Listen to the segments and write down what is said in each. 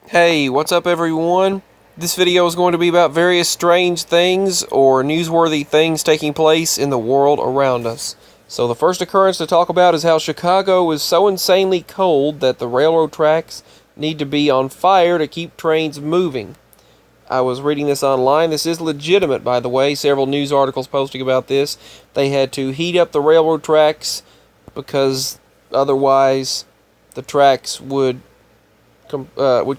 Hey, what's up everyone? This video is going to be about various strange things or newsworthy things taking place in the world around us. So the first occurrence to talk about is how Chicago is so insanely cold that the railroad tracks need to be on fire to keep trains moving. I was reading this online. This is legitimate, by the way. Several news articles posting about this. They had to heat up the railroad tracks because otherwise the tracks would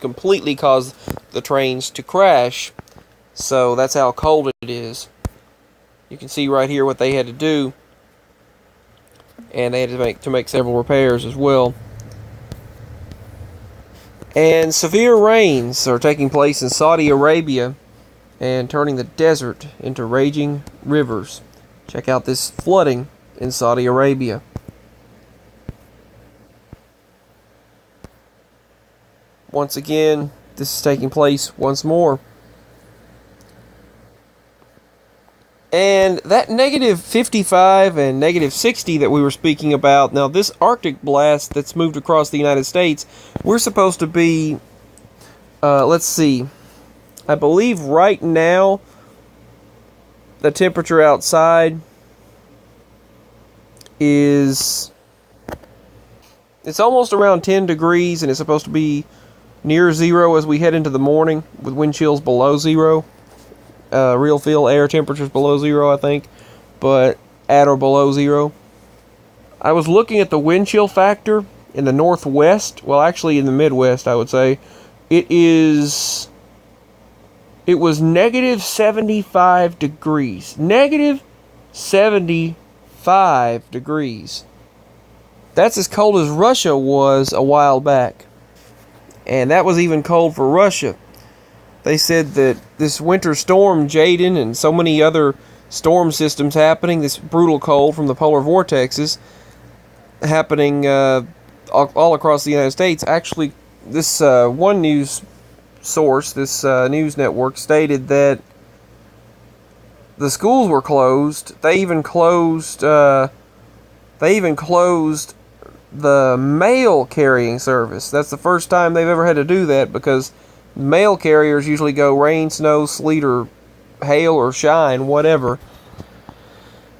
completely cause the trains to crash. So that's how cold it is. You can see right here what they had to do, and they had to make several repairs as well. And severe rains are taking place in Saudi Arabia and turning the desert into raging rivers. Check out this flooding in Saudi Arabia. Once again, this is taking place once more. And that negative 55 and negative 60 that we were speaking about, now this Arctic blast that's moved across the United States, we're supposed to be, let's see, I believe right now the temperature outside is, it's almost around 10 degrees, and it's supposed to be near zero as we head into the morning, with wind chills below zero. Real feel air temperatures below zero, I think, but at or below zero. I was looking at the wind chill factor in the northwest, well actually in the Midwest I would say. It was negative 75 degrees. Negative 75 degrees. That's as cold as Russia was a while back. And that was even cold for Russia. They said that this winter storm, Jaden, and so many other storm systems happening, this brutal cold from the polar vortexes happening all across the United States. Actually, this one news source, this news network, stated that the schools were closed. They even closed the mail carrying service. That's the first time they've ever had to do that, because mail carriers usually go rain, snow, sleet, or hail, or shine, whatever.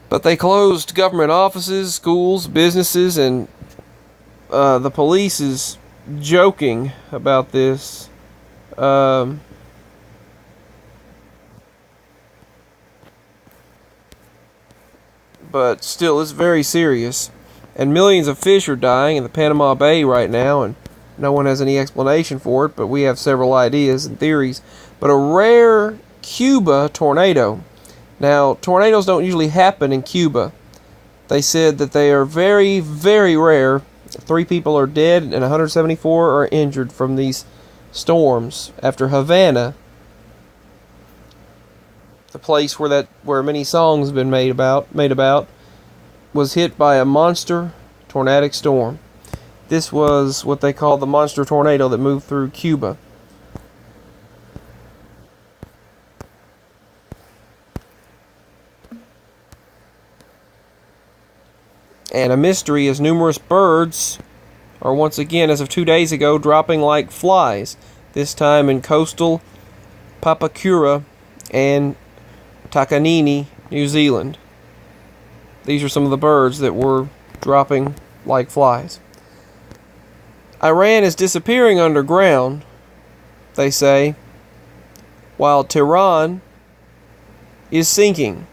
But they closed government offices, schools, businesses, and the police is joking about this. But still, it's very serious. And millions of fish are dying in the Panama Bay right now, and no one has any explanation for it, but we have several ideas and theories. But a rare Cuba tornado. Now, tornadoes don't usually happen in Cuba. They said that they are very, very rare. 3 people are dead and 174 are injured from these storms after Havana, the place where many songs have been made about, was hit by a monster tornadic storm. This was what they call the monster tornado that moved through Cuba. And a mystery is numerous birds are once again, as of 2 days ago, dropping like flies, this time in coastal Papakura and Takanini, New Zealand. These are some of the birds that were dropping like flies. Iran is disappearing underground, they say, while Tehran is sinking.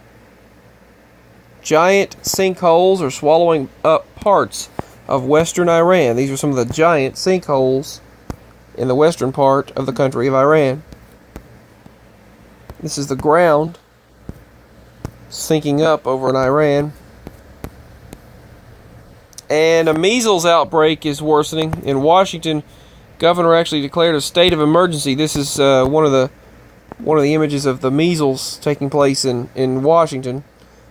Giant sinkholes are swallowing up parts of western Iran. These are some of the giant sinkholes in the western part of the country of Iran. This is the ground sinking up over in Iran. And a measles outbreak is worsening. In Washington, governor actually declared a state of emergency. This is one of the images of the measles taking place in Washington.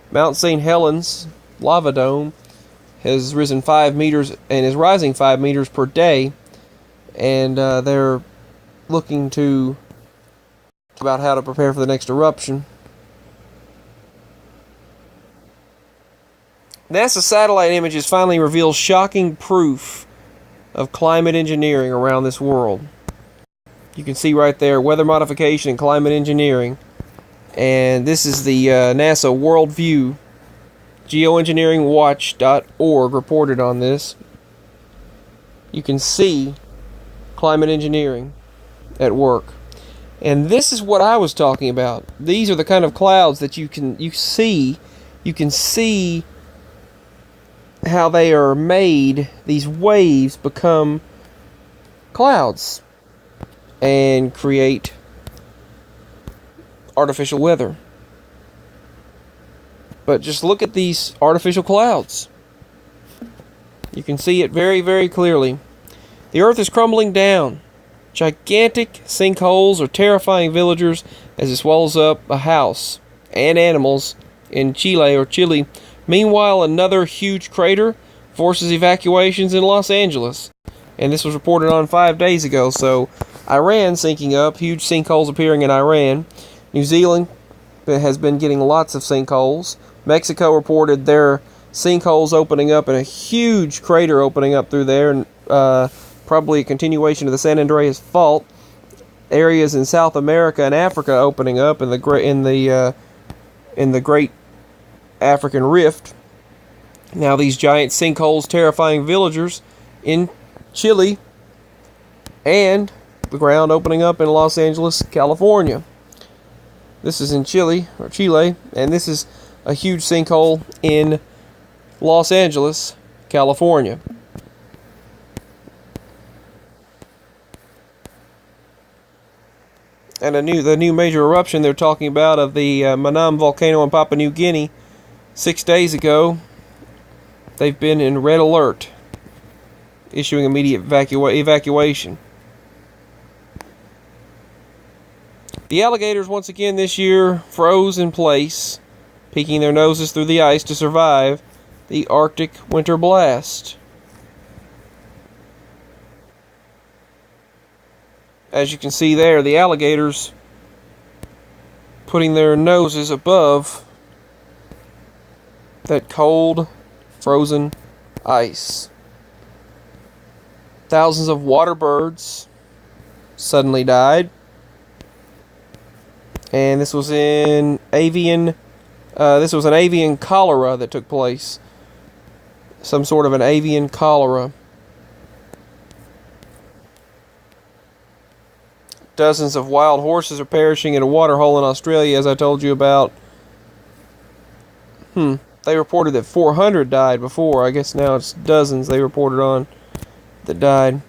Mount St Helens lava dome has risen 5 meters and is rising 5 meters per day. And they're looking about how to prepare for the next eruption. NASA satellite images finally reveal shocking proof of climate engineering around this world. You can see right there, weather modification and climate engineering. And this is the NASA Worldview. Geoengineeringwatch.org reported on this. You can see climate engineering at work. And this is what I was talking about. These are the kind of clouds that you can see how they are made. These waves become clouds and create artificial weather. But just look at these artificial clouds. You can see it very, very clearly. The earth is crumbling down. Gigantic sinkholes are terrifying villagers as it swallows up a house and animals in Chile. Meanwhile, another huge crater forces evacuations in Los Angeles. And this was reported on 5 days ago. So, Iran sinking up, huge sinkholes appearing in Iran. New Zealand has been getting lots of sinkholes. Mexico reported their sinkholes opening up and a huge crater opening up through there, and probably a continuation of the San Andreas Fault. Areas in South America and Africa opening up in the Great African Rift. Now these giant sinkholes terrifying villagers in Chile, and the ground opening up in Los Angeles, California. This is in Chile, and this is a huge sinkhole in Los Angeles, California. And the new major eruption they're talking about of the Manam Volcano in Papua New Guinea 6 days ago, they've been in red alert, issuing immediate evacuation. The alligators once again this year froze in place, peeking their noses through the ice to survive the Arctic winter blast. As you can see there, the alligators putting their noses above that cold, frozen ice. Thousands of water birds suddenly died. And this was an avian cholera that took place. Some sort of an avian cholera. Dozens of wild horses are perishing in a waterhole in Australia, as I told you about. They reported that 400 died before. I guess now it's dozens they reported on that died.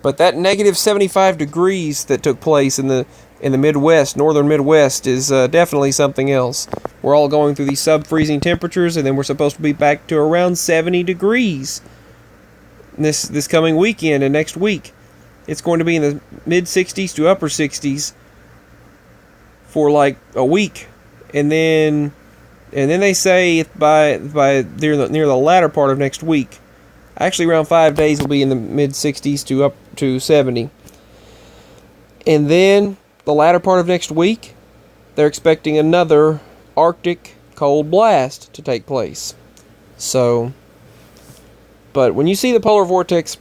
But that negative 75 degrees that took place in the Midwest, northern Midwest, is definitely something else. We're all going through these sub-freezing temperatures, and then we're supposed to be back to around 70 degrees this coming weekend and next week. It's going to be in the mid-60s to upper 60s for like a week, and then they say by near the latter part of next week, actually around 5 days, will be in the mid-60s to up to 70, and then the latter part of next week, they're expecting another Arctic cold blast to take place. So, but when you see the polar vortex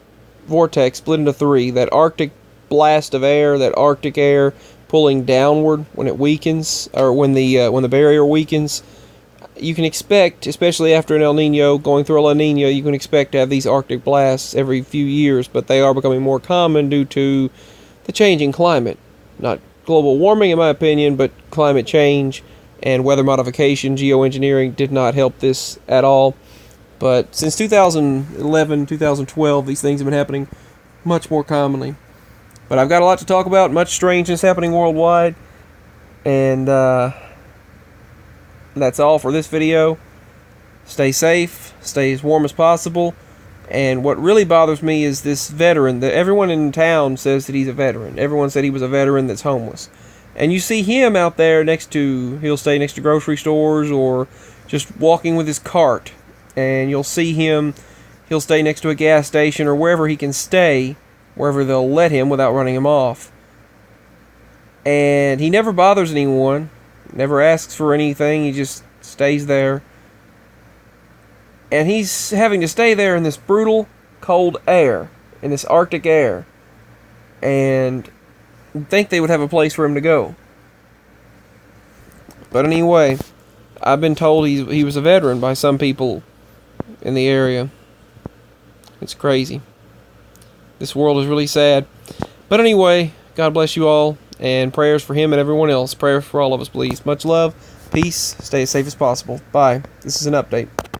split into three, that Arctic blast of air, that Arctic air pulling downward when it weakens, or when the barrier weakens, you can expect, especially after an El Nino, going through a La Nina, you can expect to have these Arctic blasts every few years, but they are becoming more common due to the changing climate. Not global warming, in my opinion, but climate change and weather modification. Geoengineering did not help this at all. But since 2011, 2012, these things have been happening much more commonly. But I've got a lot to talk about, much strangeness happening worldwide. And that's all for this video. Stay safe, stay as warm as possible. And what really bothers me is this veteran, that everyone in town says that he's a veteran. Everyone said he was a veteran that's homeless. And you see him out there he'll stay next to grocery stores or just walking with his cart. And you'll see he'll stay next to a gas station or wherever he can stay, wherever they'll let him without running him off. And he never bothers anyone, never asks for anything, he just stays there. And he's having to stay there in this brutal, cold air, in this Arctic air. And You'd think they would have a place for him to go. But anyway, I've been told he was a veteran by some people in the area. It's crazy. This world is really sad. But anyway, God bless you all, and prayers for him and everyone else. Prayers for all of us, please. Much love, peace, stay as safe as possible. Bye. This is an update.